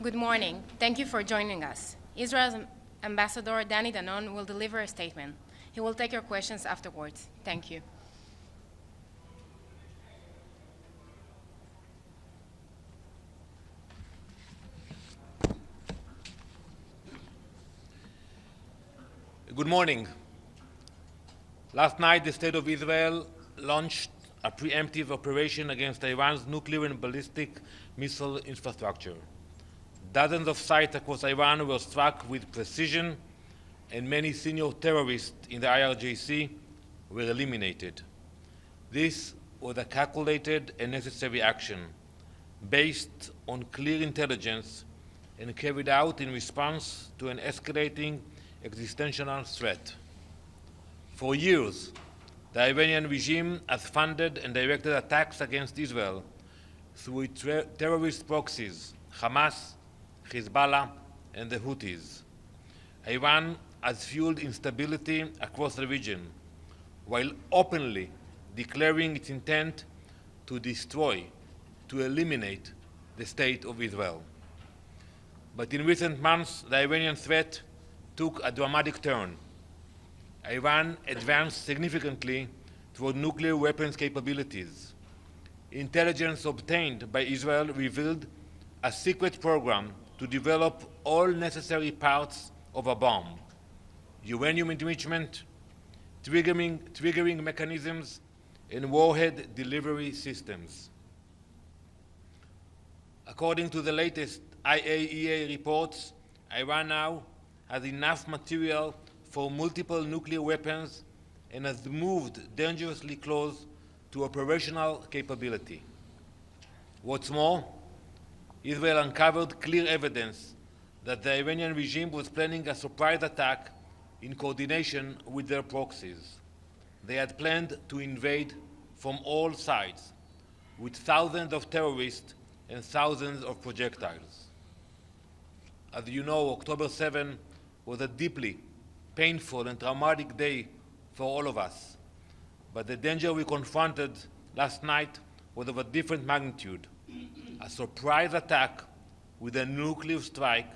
Good morning. Thank you for joining us. Israel's Ambassador Danny Danon will deliver a statement. He will take your questions afterwards. Thank you. Good morning. Last night, the State of Israel launched a preemptive operation against Iran's nuclear and ballistic missile infrastructure. Dozens of sites across Iran were struck with precision, and many senior terrorists in the IRGC were eliminated. This was a calculated and necessary action based on clear intelligence and carried out in response to an escalating existential threat. For years, the Iranian regime has funded and directed attacks against Israel through its terrorist proxies, Hamas, Hezbollah, and the Houthis. Iran has fueled instability across the region, while openly declaring its intent to destroy, to eliminate the State of Israel. But in recent months, the Iranian threat took a dramatic turn. Iran advanced significantly toward nuclear weapons capabilities. Intelligence obtained by Israel revealed a secret program to develop all necessary parts of a bomb: uranium enrichment, triggering mechanisms, and warhead delivery systems. According to the latest IAEA reports, Iran now has enough material for multiple nuclear weapons and has moved dangerously close to operational capability. What's more, Israel uncovered clear evidence that the Iranian regime was planning a surprise attack in coordination with their proxies. They had planned to invade from all sides, with thousands of terrorists and thousands of projectiles. As you know, October 7 was a deeply painful and traumatic day for all of us. But the danger we confronted last night was of a different magnitude: a surprise attack with a nuclear strike,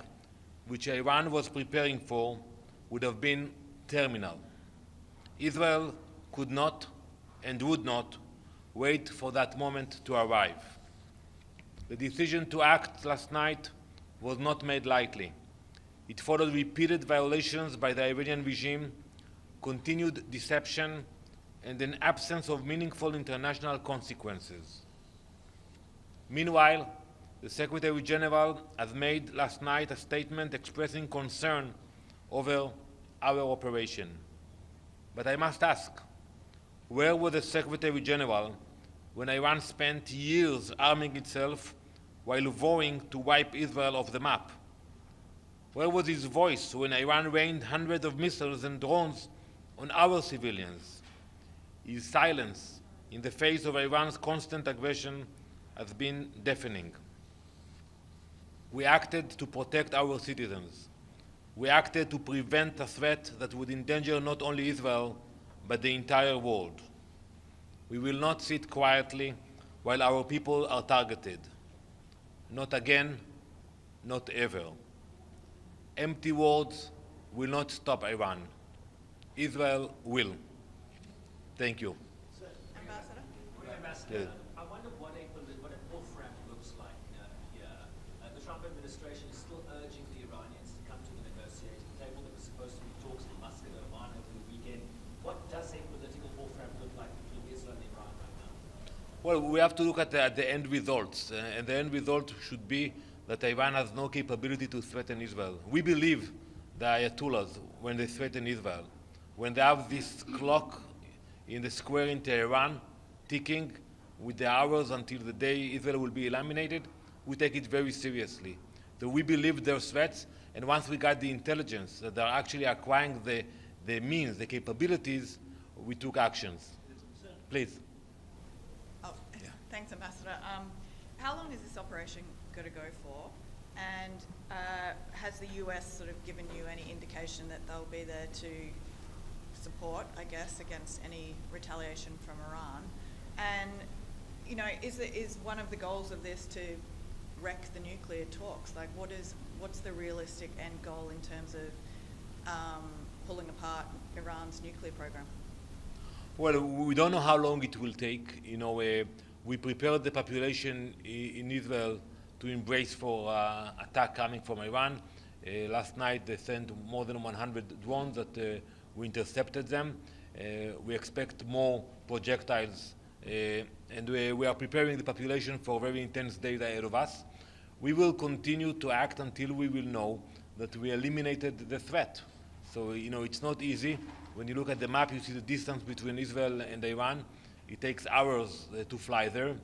which Iran was preparing for, would have been terminal. Israel could not and would not wait for that moment to arrive. The decision to act last night was not made lightly. It followed repeated violations by the Iranian regime, continued deception, and an absence of meaningful international consequences. Meanwhile, the Secretary General has made last night a statement expressing concern over our operation. But I must ask, where was the Secretary General when Iran spent years arming itself while vowing to wipe Israel off the map? Where was his voice when Iran rained hundreds of missiles and drones on our civilians? His silence in the face of Iran's constant aggression has been deafening. We acted to protect our citizens. We acted to prevent a threat that would endanger not only Israel, but the entire world. We will not sit quietly while our people are targeted. Not again, not ever. Empty words will not stop Iran. Israel will. Thank you. Ambassador? Yes. I wonder what an off-ramp looks like here. The Trump administration is still urging the Iranians to come to the negotiating table. There was supposed to be talks in Muscat, Oman over the weekend. What does a political off-ramp look like between Israel and Iran right now? Well, we have to look at the end results, and the end result should be that Iran has no capability to threaten Israel. We believe the Ayatollahs when they threaten Israel. When they have this clock in the square in Tehran ticking with the hours until the day Israel will be eliminated, we take it very seriously. So we believe their threats, and once we got the intelligence that they're actually acquiring the means, the capabilities, we took actions. Please. Oh, yeah. Thanks, Ambassador. How long is this operation going to go for? And has the US sort of given you any indication that they'll be there to support, I guess, against any retaliation from Iran? And, you know, is one of the goals of this to wreck the nuclear talks? Like, what's the realistic end goal in terms of pulling apart Iran's nuclear program? Well, we don't know how long it will take. We prepared the population in Israel to embrace for attack coming from Iran. Last night they sent more than 100 drones that we intercepted them. We expect more projectiles, and we are preparing the population for very intense days ahead of us. We will continue to act until we will know that we eliminated the threat. So, it's not easy. When you look at the map, you see the distance between Israel and Iran. It takes hours to fly there.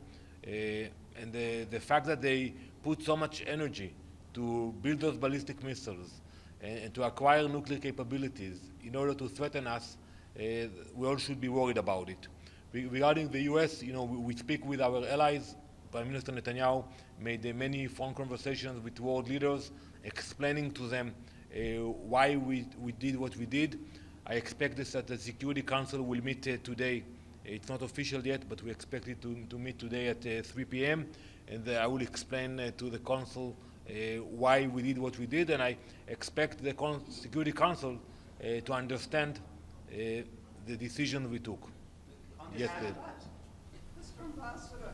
And the fact that they put so much energy to build those ballistic missiles and to acquire nuclear capabilities in order to threaten us, we all should be worried about it. Regarding the US, we speak with our allies. Prime Minister Netanyahu made many phone conversations with world leaders, explaining to them why we did what we did. I expect this that the Security Council will meet today. It's not official yet, but we expect it to meet today at 3 p.m. And I will explain to the Council why we did what we did, and I expect the Security Council to understand the decision we took. Yes, Mr. Ambassador,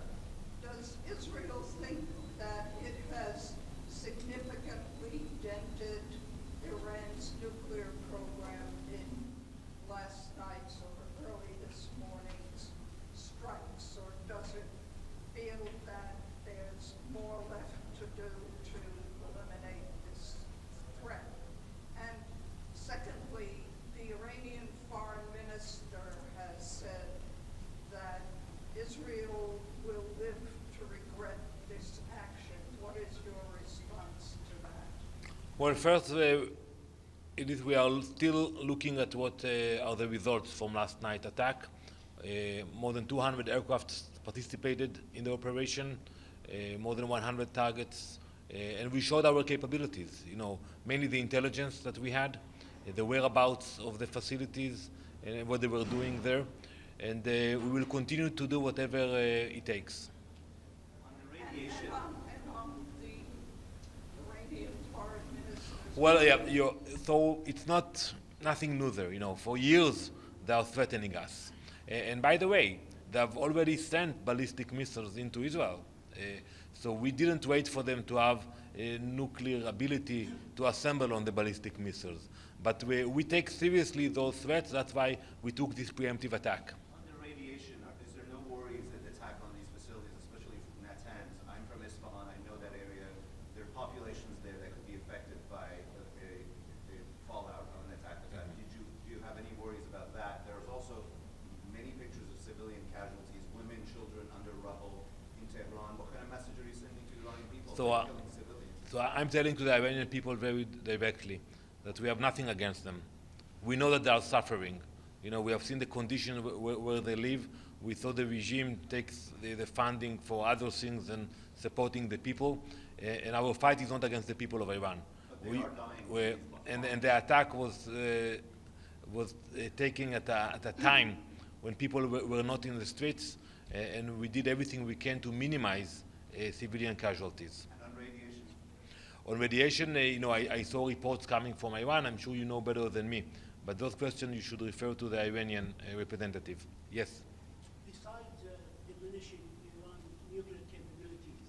does Israel think that it has significantly dented Iran's nuclear program in last night's or early this morning's strikes, or does it feel that there's more left to do to eliminate this threat? And secondly, the Iranian foreign minister has said that Israel will live to regret this action. What is your response to that? Well, first, we are still looking at what are the results from last night's attack. More than 200 aircraft participated in the operation, more than 100 targets, and we showed our capabilities, mainly the intelligence that we had, the whereabouts of the facilities, and what they were doing there. And we will continue to do whatever it takes. On the radiation. And on the Iranian foreign minister. Well, yeah, so it's nothing new there. For years they are threatening us. And by the way, they have already sent ballistic missiles into Israel. So we didn't wait for them to have nuclear ability to assemble on the ballistic missiles. But we take seriously those threats. That's why we took this preemptive attack. On the radiation, is there no worries that attack on these facilities, especially from Natanz? I'm from Isfahan. I know that area. There are populations there that could be affected by a fallout of an attack like that. Do you have any worries about that? There's also many pictures of civilian casualties, women, children under rubble in Tehran. What kind of message are you sending to Iranian people? So, Killing civilians? So I'm telling to the Iranian people very directly that we have nothing against them. We know that they are suffering. We have seen the condition where they live. We saw the regime takes the funding for other things than supporting the people. And our fight is not against the people of Iran. But they are dying. And the attack was taken at a time when people were not in the streets, and we did everything we can to minimize civilian casualties. On radiation, I saw reports coming from Iran. I'm sure you know better than me. But those questions you should refer to the Iranian representative. Yes? Besides diminishing Iran's nuclear capabilities,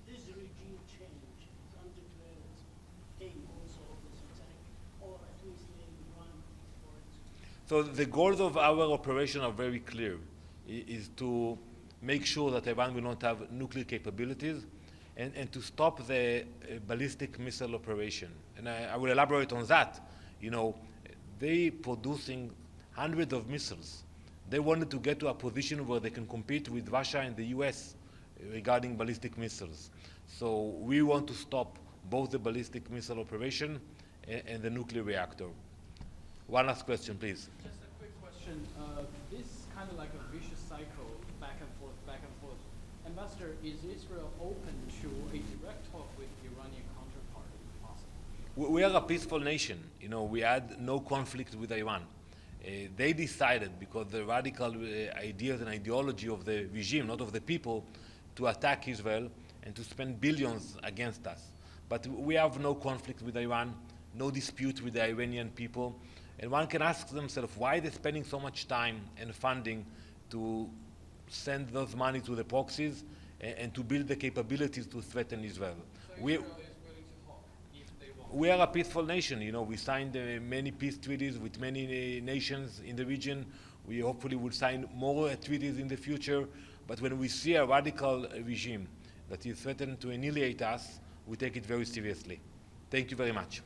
this regime change is undeclared aim also of this attack, or at least in Iran for it. So the goals of our operation are very clear. Is to make sure that Iran will not have nuclear capabilities, and to stop the ballistic missile operation. And I will elaborate on that. They producing hundreds of missiles. They wanted to get to a position where they can compete with Russia and the US regarding ballistic missiles. So we want to stop both the ballistic missile operation and the nuclear reactor. One last question, please. Just a quick question. This kind of like a vicious cycle, back and forth, back and forth. Ambassador, is Israel open to a direct talk with the Iranian counterpart, if possible? We are a peaceful nation. We had no conflict with Iran. They decided, because the radical ideas and ideology of the regime, not of the people, to attack Israel. and to spend billions against us. But we have no conflict with Iran, no dispute with the Iranian people, and one can ask themselves why they're spending so much time and funding to send those money to the proxies and to build the capabilities to threaten Israel. So Israel is willing to talk if they want. We are a peaceful nation. You know, we signed many peace treaties with many nations in the region. We hopefully will sign more treaties in the future. But when we see a radical regime that is threatening to annihilate us, we take it very seriously. Thank you very much.